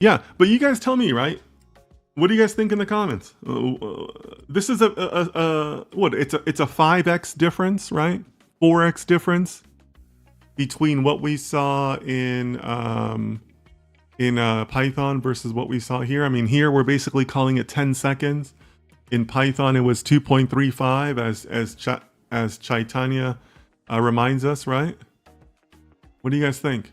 Yeah, but you guys tell me, right? What do you guys think in the comments? This is what? It's a 5x difference, right? 4x difference between what we saw in Python versus what we saw here. I mean, here we're basically calling it 10 seconds. In Python, it was 2.35, as Chaitanya reminds us, right? What do you guys think?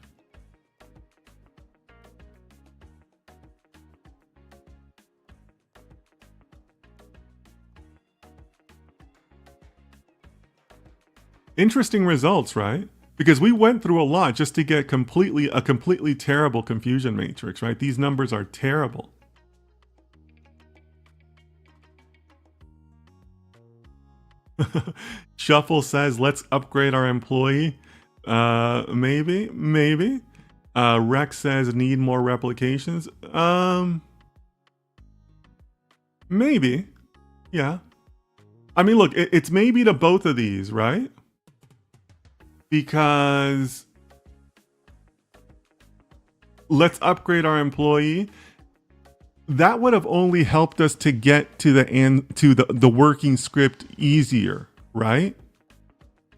Interesting results, right? Because we went through a lot just to get a completely terrible confusion matrix, right? These numbers are terrible. Shuffle says, let's upgrade our employee. Maybe. Rex says, need more replications. Maybe. Yeah. I mean, look, it's maybe to both of these, right? Because let's upgrade our employee. That would have only helped us to get to the working script easier, right?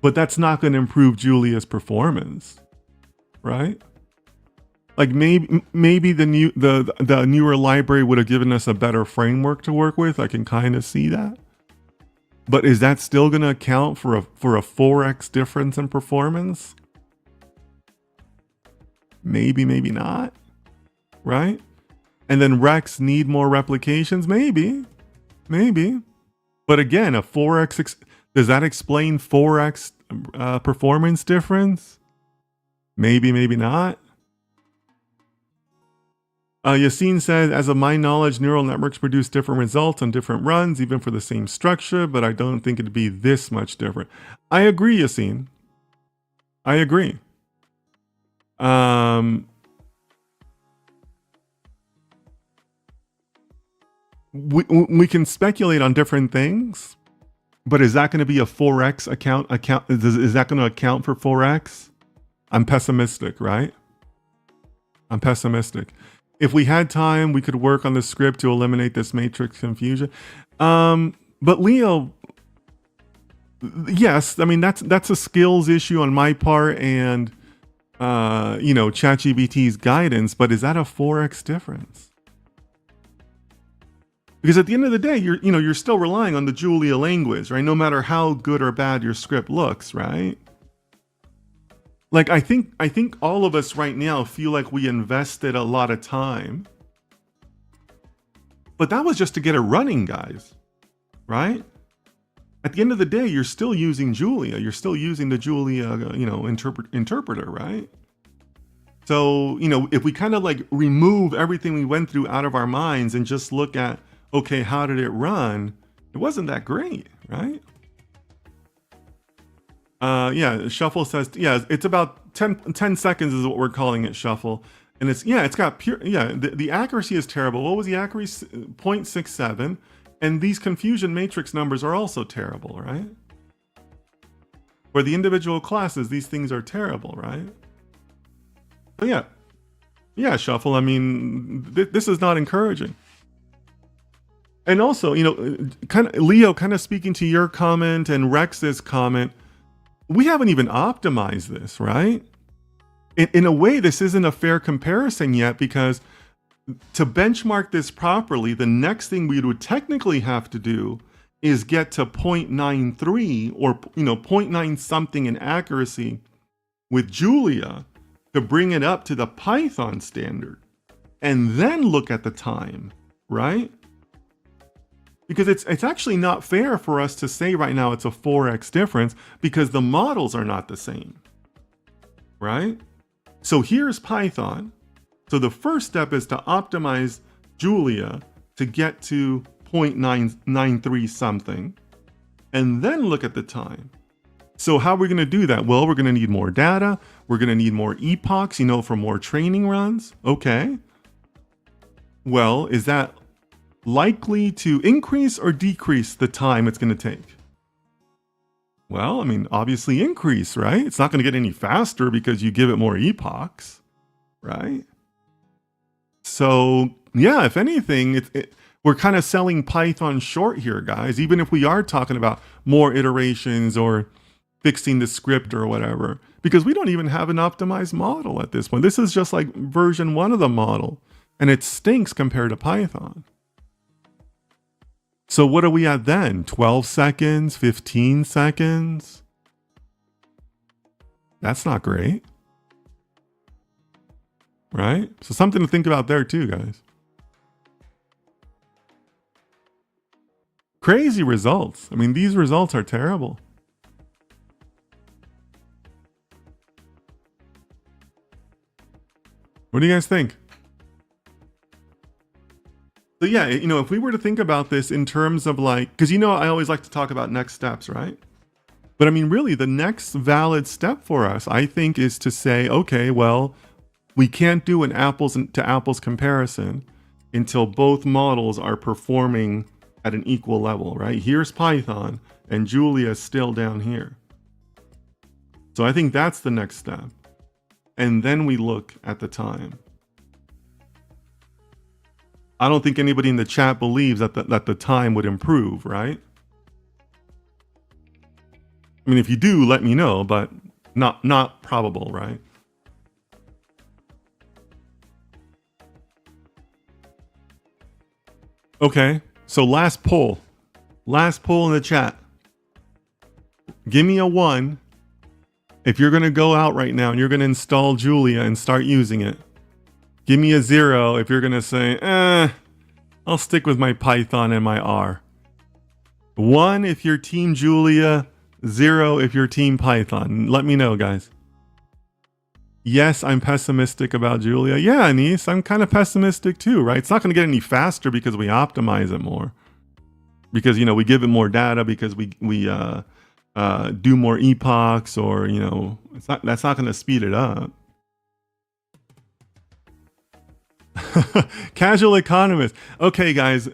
But that's not going to improve Julia's performance, right? Like maybe the newer library would have given us a better framework to work with. I can kind of see that. But is that still going to account for a 4x difference in performance? Maybe not, right? And then Rex need more replications? Maybe. But again, a 4x, does that explain 4x performance difference? Maybe not. Yassine says, as of my knowledge, neural networks produce different results on different runs, even for the same structure, but I don't think it'd be this much different. I agree, Yassine. I agree. We can speculate on different things, but is that going to be a 4x account? Is that going to account for 4x? I'm pessimistic, right? I'm pessimistic. If we had time, we could work on the script to eliminate this matrix confusion. But Leo, yes, I mean that's a skills issue on my part and ChatGPT's guidance. But is that a 4x difference? Because at the end of the day, you're still relying on the Julia language, right? No matter how good or bad your script looks, right? Like I think all of us right now feel like we invested a lot of time. But that was just to get it running, guys. Right? At the end of the day, you're still using Julia. You're still using the Julia, interpreter, right? So, if we kind of like remove everything we went through out of our minds and just look at, okay, how did it run? It wasn't that great, right? Yeah, Shuffle says, yeah, it's about 10 seconds is what we're calling it, Shuffle. And it's got pure, the accuracy is terrible. What was the accuracy? 0.67. And these confusion matrix numbers are also terrible, right? For the individual classes, these things are terrible, right? So yeah, Shuffle, I mean, this is not encouraging. And also, Leo, kind of speaking to your comment and Rex's comment, we haven't even optimized this, right? In a way, this isn't a fair comparison yet because to benchmark this properly, the next thing we would technically have to do is get to 0.93 or 0.9 something in accuracy with Julia to bring it up to the Python standard and then look at the time, right? Because it's actually not fair for us to say right now it's a 4x difference because the models are not the same, right? So here's Python. So the first step is to optimize Julia to get to 0.993 something, and then look at the time. So how are we going to do that? Well, we're going to need more data. We're going to need more epochs, for more training runs. Okay. Well, is that likely to increase or decrease the time it's going to take? Well, I mean, obviously increase, right? It's not going to get any faster because you give it more epochs, right? So yeah, if anything, we're kind of selling Python short here, guys. Even if we are talking about more iterations or fixing the script or whatever, because we don't even have an optimized model at this point. This is just like version 1 of the model, and it stinks compared to Python. So what are we at then? 12 seconds, 15 seconds? That's not great. Right? So something to think about there too, guys. Crazy results. I mean, these results are terrible. What do you guys think? So yeah, if we were to think about this in terms of like, because I always like to talk about next steps, right? But I mean, really, the next valid step for us, I think, is to say, okay, well, we can't do an apples to apples comparison until both models are performing at an equal level, right? Here's Python and Julia is still down here. So I think that's the next step. And then we look at the time. I don't think anybody in the chat believes that the time would improve, right? I mean, if you do, let me know, but not probable, right? Okay, so last poll in the chat. Give me a 1 if you're gonna go out right now and you're gonna install Julia and start using it. Give me a 0 if you're gonna say, I'll stick with my Python and my R. 1 if you're team Julia, 0 if you're team Python. Let me know, guys. Yes, I'm pessimistic about Julia. Yeah, Anis, I'm kind of pessimistic too, right? It's not going to get any faster because we optimize it more. Because, we give it more data, because we do more epochs, or, that's not going to speed it up. Casual economist. Okay, guys,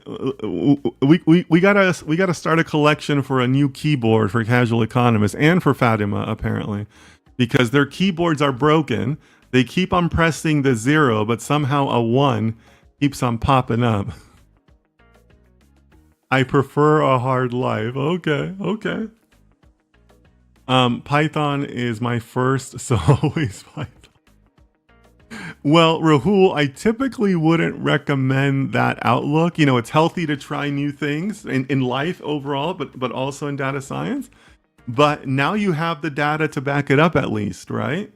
we gotta start a collection for a new keyboard for casual economists and for Fatima, apparently, because their keyboards are broken. They keep on pressing the 0, but somehow a 1 keeps on popping up. I prefer a hard life. Okay. Python is my first, so always Python. Well, Rahul, I typically wouldn't recommend that outlook. It's healthy to try new things in life overall, but also in data science. But now you have the data to back it up, at least, right?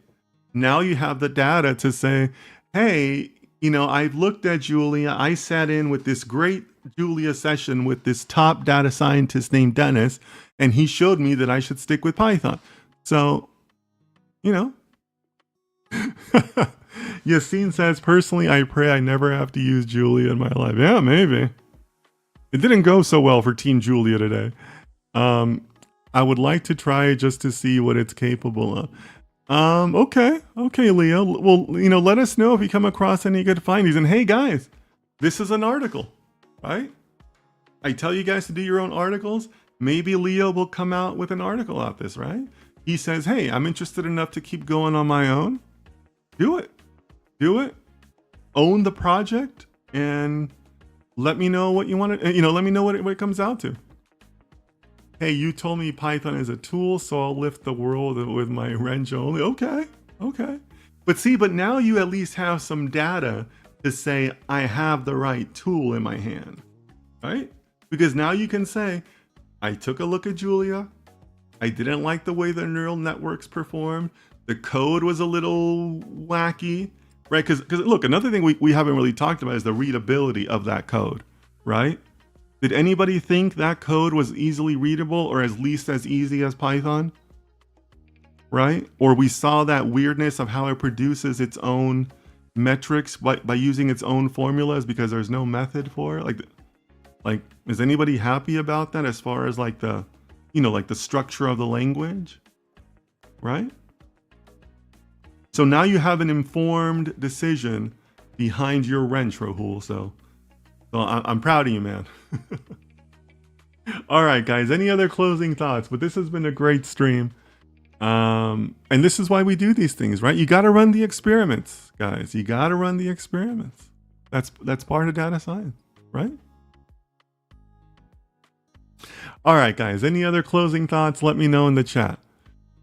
Now you have the data to say, hey, I've looked at Julia. I sat in with this great Julia session with this top data scientist named Dennis, and he showed me that I should stick with Python. So, Yassine says, personally, I pray I never have to use Julia in my life. Yeah, maybe. It didn't go so well for Team Julia today. I would like to try it just to see what it's capable of. Okay, Leo. Well, let us know if you come across any good findings. And hey, guys, this is an article, right? I tell you guys to do your own articles. Maybe Leo will come out with an article out this, right? He says, hey, I'm interested enough to keep going on my own. Do it. Own the project and let me know what you want to, let me know what it comes out to. Hey, you told me Python is a tool, so I'll lift the world with my wrench only. Okay. But now you at least have some data to say, I have the right tool in my hand, right? Because now you can say, I took a look at Julia. I didn't like the way the neural networks performed. The code was a little wacky, right? Because look, another thing we haven't really talked about is the readability of that code, right? Did anybody think that code was easily readable, or at least as easy as Python? Right? Or we saw that weirdness of how it produces its own metrics by using its own formulas because there's no method for it. Like, is anybody happy about that as far as like the structure of the language? Right? So now you have an informed decision behind your wrench, Rahul. So I'm proud of you, man. All right, guys, any other closing thoughts? But this has been a great stream. And this is why we do these things, right? You got to run the experiments, guys. You got to run the experiments. That's part of data science, right? All right, guys. Any other closing thoughts? Let me know in the chat.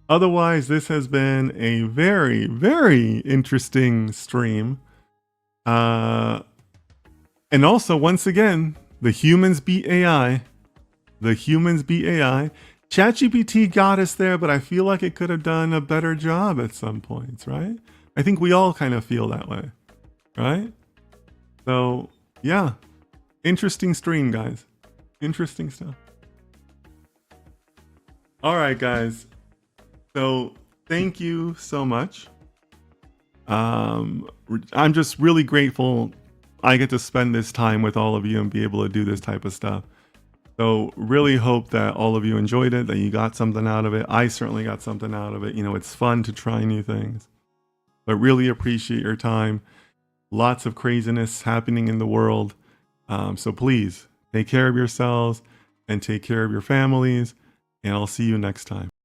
Otherwise, this has been a very, very interesting stream. And also, once again, the humans beat AI. The humans beat AI. ChatGPT got us there, but I feel like it could have done a better job at some points, right? I think we all kind of feel that way, right? So, yeah. Interesting stream, guys. Interesting stuff. All right, guys. So, thank you so much. I'm just really grateful I get to spend this time with all of you and be able to do this type of stuff. So really hope that all of you enjoyed it, that you got something out of it. I certainly got something out of it. You know, it's fun to try new things, but really appreciate your time. Lots of craziness happening in the world. So please take care of yourselves and take care of your families, and I'll see you next time.